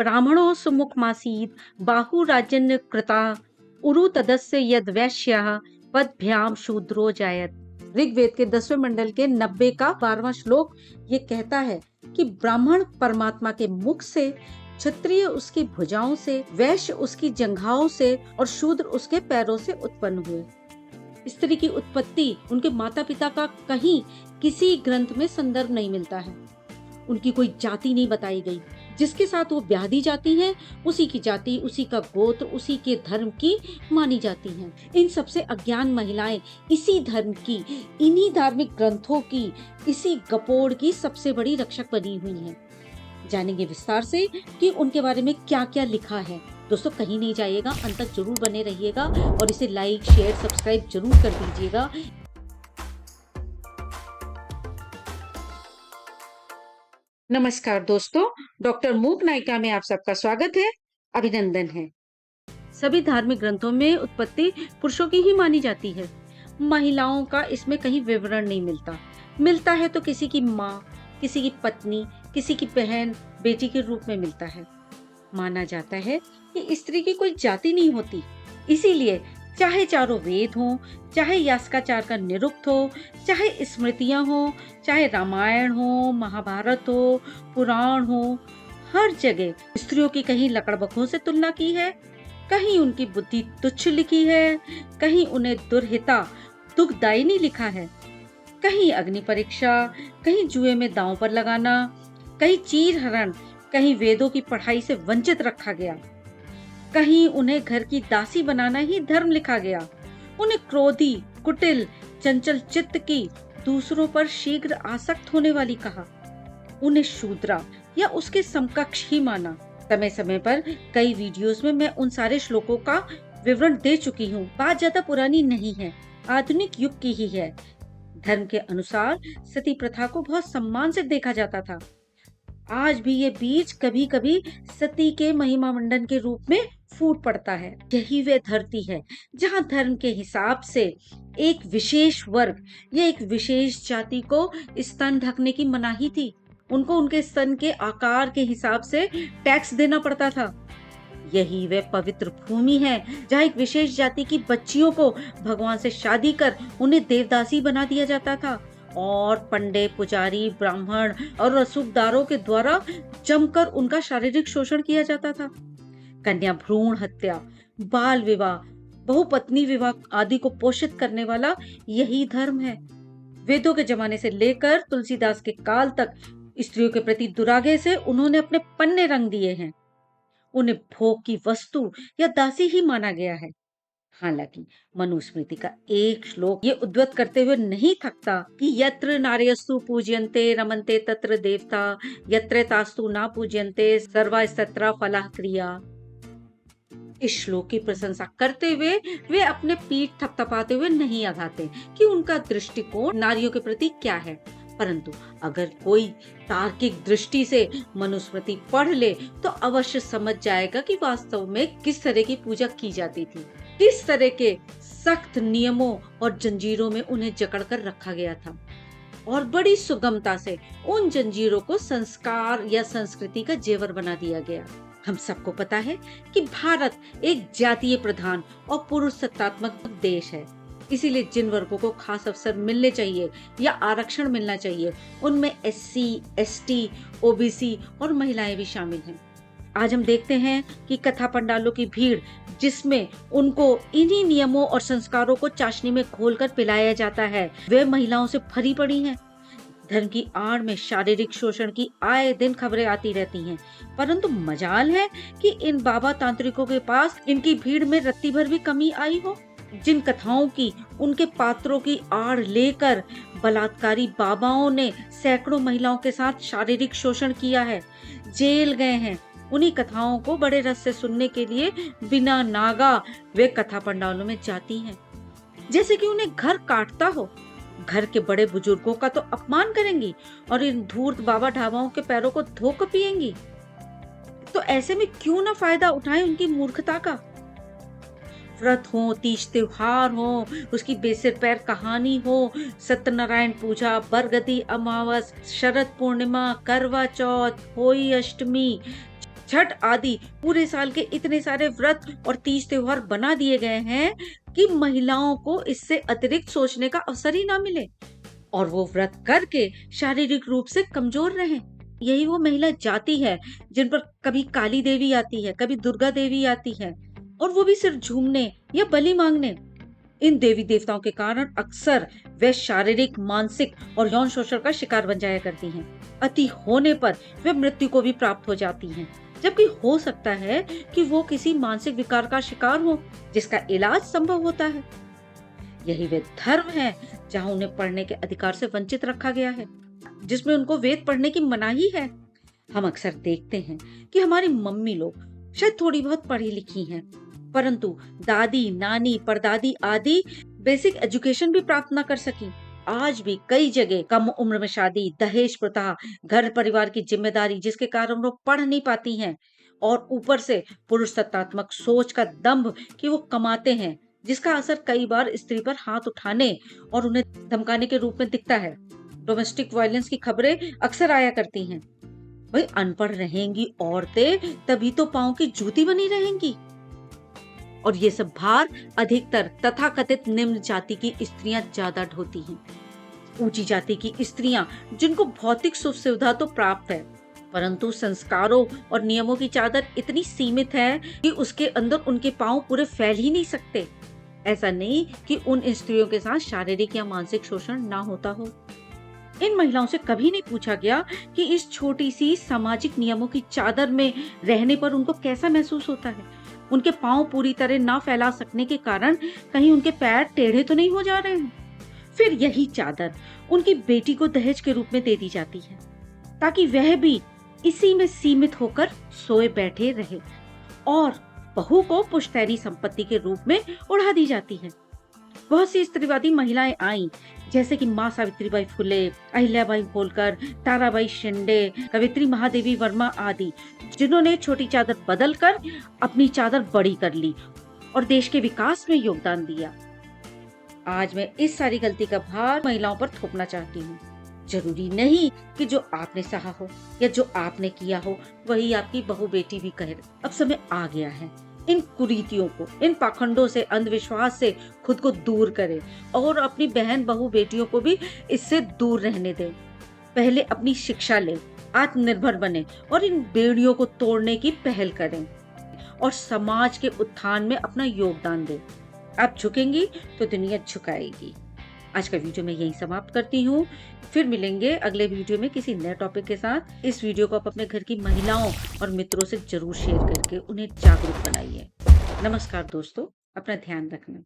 ब्राह्मणों सुमुखमासीत् बाहुराजन्य कृता उरु तदस्य यद वैश्यः पदभ्याम शूद्रो जायत। ऋग्वेद के 10वें मंडल के 90 का 12वां श्लोक ये कहता है कि ब्राह्मण परमात्मा के मुख से, क्षत्रिय उसकी भुजाओं से, वैश्य उसकी जंघाओं से और शूद्र उसके पैरों से उत्पन्न हुए। स्त्री की उत्पत्ति उनके माता पिता का कहीं किसी ग्रंथ में संदर्भ नहीं मिलता है। उनकी कोई जाति नहीं बताई गई। जिसके साथ वो ब्याह दी जाती हैं, उसी की जाति, उसी का गोत्र, उसी के धर्म की मानी जाती हैं। इन सबसे अज्ञान महिलाएं इसी धर्म की, इन्हीं धार्मिक ग्रंथों की, इसी गपोड़ की सबसे बड़ी रक्षक बनी हुई हैं। जानेंगे विस्तार से कि उनके बारे में क्या क्या लिखा है। दोस्तों कहीं नहीं जाइएगा, अंत तक जरूर बने रहिएगा और इसे लाइक, शेयर, सब्सक्राइब जरूर कर दीजिएगा। नमस्कार दोस्तों, डॉक्टर मूक नायिका में आप सबका स्वागत है, अभिनंदन है। सभी धार्मिक ग्रंथों में उत्पत्ति पुरुषों की ही मानी जाती है। महिलाओं का इसमें कहीं विवरण नहीं मिलता है तो किसी की माँ, किसी की पत्नी, किसी की बहन, बेटी के रूप में मिलता है। माना जाता है कि स्त्री की कोई जाति नहीं होती, इसीलिए चाहे चारों वेद हो, चाहे यास्काचार का निरुक्त हो, चाहे स्मृतियां हो, चाहे रामायण हो, महाभारत हो, पुराण हो, हर जगह स्त्रियों की कहीं लकड़बग्घों से तुलना की है, कहीं उनकी बुद्धि तुच्छ लिखी है, कहीं उन्हें दुर्हिता, दुखदायिनी लिखा है, कहीं अग्नि परीक्षा, कहीं जुए में दांव पर लगाना, कहीं चीर हरण, कहीं वेदों की पढ़ाई से वंचित रखा गया, कहीं उन्हें घर की दासी बनाना ही धर्म लिखा गया, उन्हें क्रोधी, कुटिल, चंचल चित्त की, दूसरों पर शीघ्र आसक्त होने वाली कहा, उन्हें शूद्रा या उसके समकक्ष ही माना। समय समय पर कई वीडियोस में मैं उन सारे श्लोकों का विवरण दे चुकी हूँ। बात ज्यादा पुरानी नहीं है, आधुनिक युग की ही है। धर्म के अनुसार सती प्रथा को बहुत सम्मान से देखा जाता था। आज भी ये बीज कभी कभी सती के महिमा मंडन के रूप में फूट पड़ता है। यही वे धरती है जहाँ धर्म के हिसाब से एक विशेष वर्ग या एक विशेष जाति को स्तन ढकने की मनाही थी। उनको उनके स्तन के आकार के हिसाब से टैक्स देना पड़ता था। यही वे पवित्र भूमि है जहाँ एक विशेष जाति की बच्चियों को भगवान से शादी कर उन्हें देवदासी बना दिया जाता था और पंडित, पुजारी, ब्राह्मण और रसूखदारों के द्वारा जमकर उनका शारीरिक शोषण किया जाता था। कन्या भ्रूण हत्या, बाल विवाह, बहुपत्नी विवाह आदि को पोषित करने वाला यही धर्म है। वेदों के जमाने से लेकर तुलसीदास के काल तक स्त्रियों के प्रति दुराग्रह से उन्होंने अपने पन्ने रंग दिए हैं। उन्हें भोग की वस्तु या दासी ही माना गया है। हालांकि मनुस्मृति का एक श्लोक ये उद्वत करते हुए नहीं थकता कि यत्र नार्यस्तु पूज्यन्ते रमन्ते तत्र देवता, यत्र तास्तु ना पूज्यन्ते सर्वास्तत्र फलाः क्रिया। इस श्लोक की प्रशंसा करते हुए वे अपने पीठ थपथपाते हुए नहीं आघाते कि उनका दृष्टिकोण नारियों के प्रति क्या है, परंतु अगर कोई तार्किक दृष्टि से मनुस्मृति पढ़ ले तो अवश्य समझ जाएगा कि वास्तव में किस तरह की पूजा की जाती थी, किस तरह के सख्त नियमों और जंजीरों में उन्हें जकड़कर रखा गया था और बड़ी सुगमता से उन जंजीरों को संस्कार या संस्कृति का जेवर बना दिया गया। हम सबको पता है कि भारत एक जातीय प्रधान और पुरुष सत्तात्मक देश है, इसीलिए जिन वर्गों को खास अवसर मिलने चाहिए या आरक्षण मिलना चाहिए उनमें SC, ST, OBC और महिलाएं भी शामिल हैं। आज हम देखते हैं कि कथा पंडालों की भीड़ जिसमें उनको इन्हीं नियमों और संस्कारों को चाशनी में घोलकर पिलाया जाता है, वे महिलाओं से भरी पड़ी हैं। धर्म की आड़ में शारीरिक शोषण की आए दिन खबरें आती रहती हैं, परंतु मजाल है कि इन बाबा तांत्रिकों के पास इनकी भीड़ में रत्ती भर भी कमी आई हो। जिन कथाओं की उनके पात्रों की आड़ लेकर बलात्कारी बाबाओं ने सैकड़ों महिलाओं के साथ शारीरिक शोषण किया है, जेल गए हैं, उन्हीं कथाओं को बड़े रस से सुनने के लिए बिना नागा वे कथा पंडालों में जाती हैं, जैसे कि उन्हें घर काटता हो। घर के बड़े बुजुर्गों का तो अपमान करेंगी और इन धूर्त बाबा ढाबाओं के पैरों को धोकर पिएंगी। तो ऐसे में क्यों ना फायदा उठाएं उनकी मूर्खता का। व्रत हो, तीज त्योहार हो, उसकी बेसिर पैर कहानी हो, सत्यनारायण पूजा, बरगदी अमावस, शरद पूर्णिमा, करवा चौथ, होली अष्टमी, छठ आदि पूरे साल के इतने सारे व्रत और तीज त्योहार बना दिए गए हैं कि महिलाओं को इससे अतिरिक्त सोचने का अवसर ही ना मिले और वो व्रत करके शारीरिक रूप से कमजोर रहें। यही वो महिला जाति है जिन पर कभी काली देवी आती है, कभी दुर्गा देवी आती है, और वो भी सिर्फ झूमने या बलि मांगने। इन देवी देवताओं के कारण अक्सर वे शारीरिक, मानसिक और यौन शोषण का शिकार बन जाया करती हैं। अति होने पर वे मृत्यु को भी प्राप्त हो जाती हैं, जबकि हो सकता है कि वो किसी मानसिक विकार का शिकार हो जिसका इलाज संभव होता है। यही वे धर्म है जहाँ उन्हें पढ़ने के अधिकार से वंचित रखा गया है, जिसमें उनको वेद पढ़ने की मनाही है। हम अक्सर देखते हैं कि हमारी मम्मी लोग शायद थोड़ी बहुत पढ़ी लिखी हैं, परंतु दादी, नानी, परदादी आदि बेसिक एजुकेशन भी प्राप्त न कर सकी। आज भी कई जगह कम उम्र में शादी, दहेज प्रथा, घर परिवार की जिम्मेदारी जिसके कारण वो पढ़ नहीं पाती हैं, और ऊपर से पुरुष सत्तात्मक सोच का दंभ कि वो कमाते हैं, जिसका असर कई बार स्त्री पर हाथ उठाने और उन्हें धमकाने के रूप में दिखता है। डोमेस्टिक वायलेंस की खबरें अक्सर आया करती हैं। भाई, अनपढ़ रहेंगी औरतें तभी तो पांव की जूती बनी रहेंगी। और ये सब भार अधिकतर तथाकथित निम्न जाति की स्त्रियां ज्यादा ढोती हैं। ऊंची जाति की स्त्रियां जिनको भौतिक सुख सुविधा तो प्राप्त है, परंतु संस्कारों और नियमों की चादर इतनी सीमित है कि उसके अंदर उनके पांव पूरे फैल ही नहीं सकते। ऐसा नहीं कि उन स्त्रियों के साथ शारीरिक या मानसिक शोषण ना होता हो। इन महिलाओं से कभी नहीं पूछा गया कि इस छोटी सी सामाजिक नियमों की चादर में रहने पर उनको कैसा महसूस होता है। उनके पांव पूरी तरह ना फैला सकने के कारण कहीं उनके पैर टेढ़े तो नहीं हो जा रहे हैं। फिर यही चादर उनकी बेटी को दहेज के रूप में दे दी जाती है, ताकि वह भी इसी में सीमित होकर सोए बैठे रहे, और बहू को पुश्तैनी संपत्ति के रूप में उड़ा दी जाती है। बहुत सी स्त्रीवादी महिलाएं आईं, जैसे कि माँ सावित्रीबाई फुले, अहिल्याबाई होलकर, ताराबाई शिंदे, कवित्री महादेवी वर्मा आदि, जिन्होंने छोटी चादर बदलकर अपनी चादर बड़ी कर ली और देश के विकास में योगदान दिया। आज मैं इस सारी गलती का भार महिलाओं पर थोपना चाहती हूँ। जरूरी नहीं कि जो आपने सहा हो या जो आपने किया हो वही आपकी बहू बेटी भी कहे। अब समय आ गया है इन कुरीतियों को, इन पाखंडों से, अंधविश्वास से खुद को दूर करें और अपनी बहन बहू बेटियों को भी इससे दूर रहने दें। पहले अपनी शिक्षा लें, आत्मनिर्भर बने और इन बेड़ियों को तोड़ने की पहल करें और समाज के उत्थान में अपना योगदान दें। आप झुकेंगी तो दुनिया झुकाएगी। आज का वीडियो मैं यही समाप्त करती हूँ। फिर मिलेंगे अगले वीडियो में किसी नए टॉपिक के साथ। इस वीडियो को आप अपने घर की महिलाओं और मित्रों से जरूर शेयर करके उन्हें जागरूक बनाइए। नमस्कार दोस्तों, अपना ध्यान रखना।